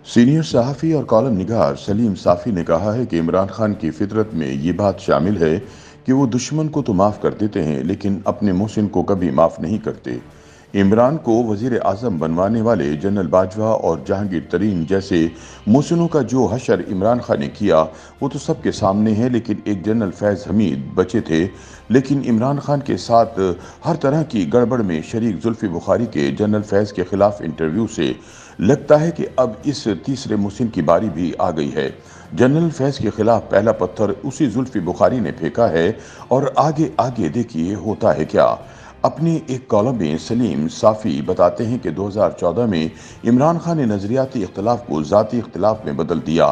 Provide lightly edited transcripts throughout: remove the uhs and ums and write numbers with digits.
Senior सहाफ़ी और column निगार सलीम साफ़ी ने कहा है कि इमरान खान की फितरत में ये बात शामिल है कि वो दुश्मन को तो माफ़ कर देते हैं लेकिन अपने मोहसिन को कभी माफ़ नहीं करते। इमरान को वज़ीर आज़म बनवाने वाले जनरल बाजवा और जहांगीर तरीन जैसे मोहसिनों का जो हशर इमरान खान ने किया वो तो सबके सामने है, लेकिन एक जनरल फैज़ हमीद बचे थे। लेकिन इमरान खान के साथ हर तरह की गड़बड़ में शरीक जुल्फ़ी बुखारी के जनरल फैज़ के खिलाफ इंटरव्यू से लगता है कि अब इस तीसरे मोहसिन की बारी भी आ गई है। जनरल फैज़ के खिलाफ पहला पत्थर उसी जुल्फ़ी बुखारी ने फेंका है और आगे आगे देखिए होता है क्या। अपनी एक कॉलम में सलीम साफ़ी बताते हैं कि 2014 में इमरान खान ने नज़रियाती इख्तिलाफ को ज़ाती इख्तिलाफ में बदल दिया।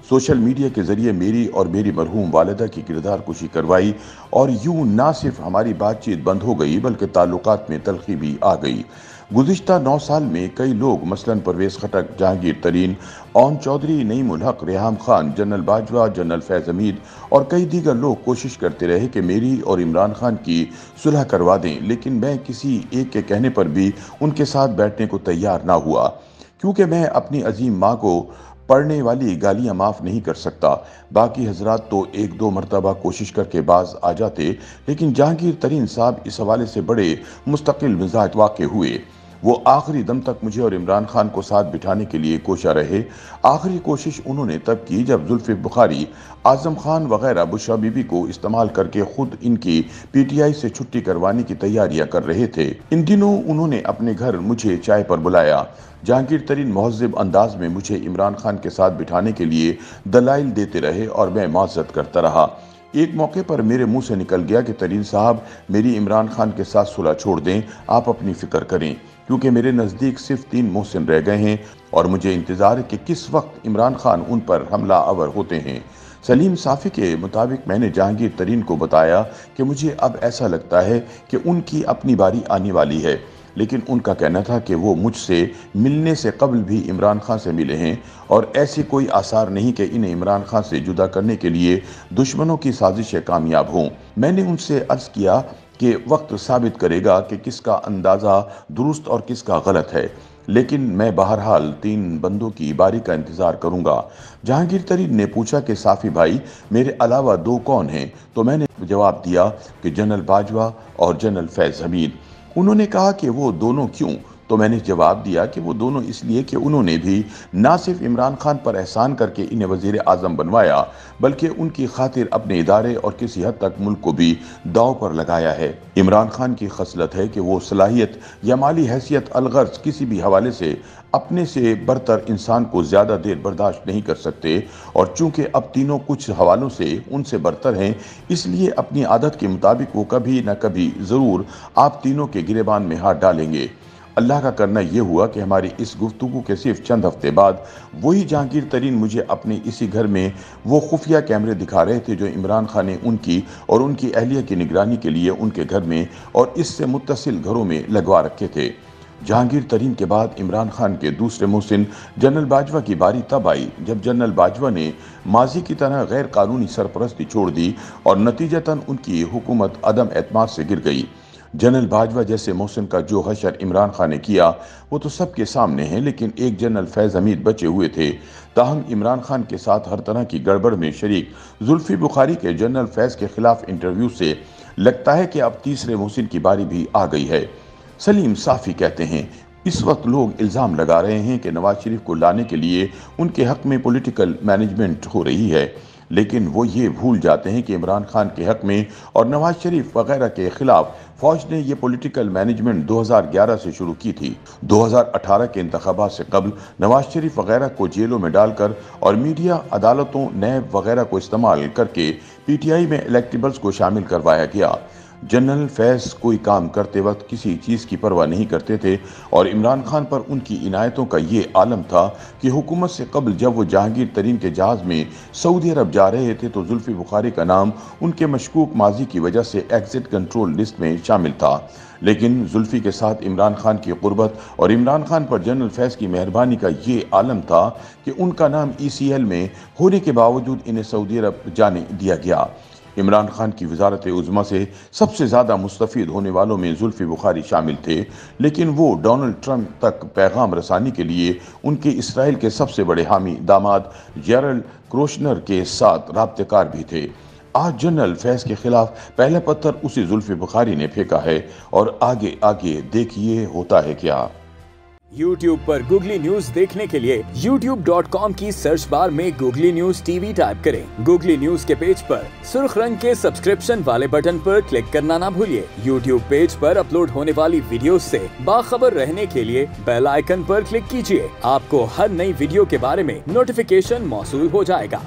सोशल मीडिया के ज़रिए मेरी और मेरी मरहूम वालिदा की किरदार कुशी करवाई और यूं ना सिर्फ हमारी बातचीत बंद हो गई बल्कि ताल्लुकात में तलखी भी आ गई। गुज़िश्ता 9 साल में कई लोग मसलन परवेज़ खटक, जहांगीर तरीन, ओम चौधरी, नईमुल हक, रेहाम खान, जनरल बाजवा, जनरल फैज़ हमीद और कई दीगर लोग कोशिश करते रहे कि मेरी और इमरान खान की सुलह करवा दें, लेकिन मैं किसी एक के कहने पर भी उनके साथ बैठने को तैयार ना हुआ, क्योंकि मैं अपनी अजीम माँ को पढ़ने वाली गालियां माफ़ नहीं कर सकता। बाकी हजरात तो एक दो मरतबा कोशिश करके बाज आ जाते, लेकिन जहांगीर तरीन साहब इस हवाले से बड़े मुस्तकिल मिजाज वाक़े हुए। वो आखिरी दम तक मुझे और इमरान खान को साथ बिठाने के लिए कोशा रहे। आखिरी कोशिश उन्होंने तब की जब जुल्फ़ी बुखारी, आज़म खान वगैरह बुशरा बीबी को इस्तेमाल करके खुद इनकी पीटीआई से छुट्टी करवाने की तैयारियां कर रहे थे। इन दिनों उन्होंने अपने घर मुझे चाय पर बुलाया। जहांगीर तरीन महज़्ज़ब अंदाज में मुझे इमरान खान के साथ बिठाने के लिए दलाइल देते रहे और मैं माज़रत करता रहा। एक मौके पर मेरे मुंह से निकल गया कि तरीन साहब, मेरी इमरान खान के साथ सुलह छोड़ दें, आप अपनी फिक्र करें, क्योंकि मेरे नज़दीक सिर्फ 3 मोहसिन रह गए हैं और मुझे इंतज़ार है कि किस वक्त इमरान खान उन पर हमला आवर होते हैं। सलीम साफ़ी के मुताबिक मैंने जहांगीर तरीन को बताया कि मुझे अब ऐसा लगता है कि उनकी अपनी बारी आने वाली है, लेकिन उनका कहना था कि वो मुझसे मिलने से कबल भी इमरान खान से मिले हैं और ऐसी कोई आसार नहीं कि इन्हें इमरान खान से जुदा करने के लिए दुश्मनों की साजिशें कामयाब हों। मैंने उनसे अर्ज़ किया कि वक्त साबित करेगा कि किसका अंदाज़ा दुरुस्त और किसका गलत है, लेकिन मैं बहरहाल 3 बंदों की बारी का इंतज़ार करूंगा। जहांगीर तरीन ने पूछा कि साफ़ी भाई, मेरे अलावा 2 कौन हैं? तो मैंने जवाब दिया कि जनरल बाजवा और जनरल फैज़ हमीद। उन्होंने कहा कि वो दोनों क्यों? तो मैंने जवाब दिया कि वो दोनों इसलिए कि उन्होंने भी ना सिर्फ इमरान खान पर एहसान करके इन्हें वज़ीर आज़म बनवाया, बल्कि उनकी खातिर अपने इदारे और किसी हद तक मुल्क को भी दांव पर लगाया है। इमरान खान की खसलत है कि वो सलाहियत या माली हैसियत अलगर्ज किसी भी हवाले से अपने से बरतर इंसान को ज़्यादा देर बर्दाश्त नहीं कर सकते, और चूंकि अब तीनों कुछ हवालों से उनसे बरतर हैं, इसलिए अपनी आदत के मुताबिक वो कभी न कभी ज़रूर आप तीनों के गिरेबान में हाथ डालेंगे। अल्लाह का करना यह हुआ कि हमारी इस गुफ्तगू के सिर्फ चंद हफ्ते बाद वही जहांगीर तरीन मुझे अपने इसी घर में वो खुफिया कैमरे दिखा रहे थे जो इमरान खान ने उनकी और उनकी अहलिया की निगरानी के लिए उनके घर में और इससे मुत्तसिल घरों में लगवा रखे थे। जहांगीर तरीन के बाद इमरान खान के दूसरे मोहसिन जनरल बाजवा की बारी तब आई जब जनरल बाजवा ने माजी की तरह गैर कानूनी सरपरस्ती छोड़ दी और नतीजतन उनकी हुकूमत अदम एतमाद से गिर गई। जनरल बाजवा जैसे मोहसिन का जो हशर इमरान खान ने किया वो तो सबके सामने है, लेकिन एक जनरल फैज़ हमीद बचे हुए थे। ताहम इमरान खान के साथ हर तरह की गड़बड़ में शरीक जुल्फ़ी बुखारी के जनरल फैज़ के खिलाफ इंटरव्यू से लगता है कि अब तीसरे मोहसिन की बारी भी आ गई है। सलीम साफ़ी कहते हैं, इस वक्त लोग इल्ज़ाम लगा रहे हैं कि नवाज शरीफ को लाने के लिए उनके हक में पॉलिटिकल मैनेजमेंट हो रही है, लेकिन वो ये भूल जाते हैं कि इमरान खान के हक में और नवाज शरीफ वगैरह के खिलाफ फौज ने ये पॉलिटिकल मैनेजमेंट 2011 से शुरू की थी। 2018 के इंतखाबात से कबल नवाज शरीफ वगैरह को जेलों में डालकर और मीडिया, अदालतों, नैब वगैरह को इस्तेमाल करके पीटीआई में इलेक्टेबल्स को शामिल करवाया गया। जनरल फैज़ कोई काम करते वक्त किसी चीज़ की परवाह नहीं करते थे और इमरान खान पर उनकी इनायतों का ये आलम था कि हुकूमत से कबल जब वो जहांगीर तरीन के जहाज़ में सऊदी अरब जा रहे थे तो जुल्फ़ी बुखारी का नाम उनके मशकूक माजी की वजह से एग्जिट कंट्रोल लिस्ट में शामिल था। लेकिन जुल्फ़ी के साथ इमरान खान की क़ुर्बत और इमरान खान पर जनरल फैज़ की मेहरबानी का ये आलम था कि उनका नाम ECL में होने के बावजूद इन्हें सऊदी अरब जाने दिया गया। इमरान खान की वजारत उज़्मा से सबसे ज़्यादा मुस्तफ़ीद होने वालों में जुल्फ़ी बुखारी शामिल थे, लेकिन वो डोनाल्ड ट्रंप तक पैगाम रसानी के लिए उनके इसराइल के सबसे बड़े हामी दामाद जेरल्ड क्रोशनर के साथ राब्तेकार भी थे। आज जनरल फैज़ के खिलाफ पहला पत्थर उसी जुल्फ़ी बुखारी ने फेंका है और आगे आगे देखिए होता है क्या। YouTube पर गूगली न्यूज देखने के लिए youtube.com की सर्च बार में गूगली न्यूज टीवी टाइप करें। गूगली न्यूज के पेज पर सुर्ख रंग के सब्सक्रिप्शन वाले बटन पर क्लिक करना ना भूलिए। YouTube पेज पर अपलोड होने वाली वीडियोस से बाखबर रहने के लिए बेल आइकन पर क्लिक कीजिए। आपको हर नई वीडियो के बारे में नोटिफिकेशन मौसूल हो जाएगा।